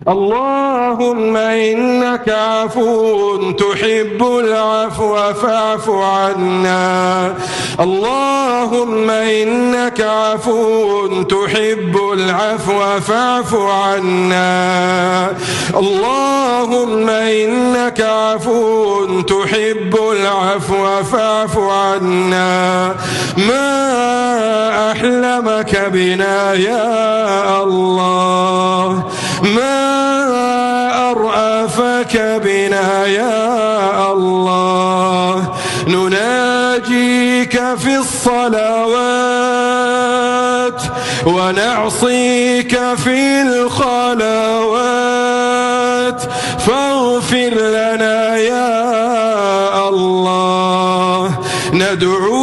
اللهم إنك عفو تحب العفو فاعف عنا. اللهم إنك عفو تحب العفو فاعف عنا. اللهم إنك عفو تحب العفو فاعف عنا. ما أحلمك بنا يا الله، ما أرأفك بنا يا الله. نناجيك في الصلوات ونعصيك في الخلوات، فاغفر لنا يا الله. ندعو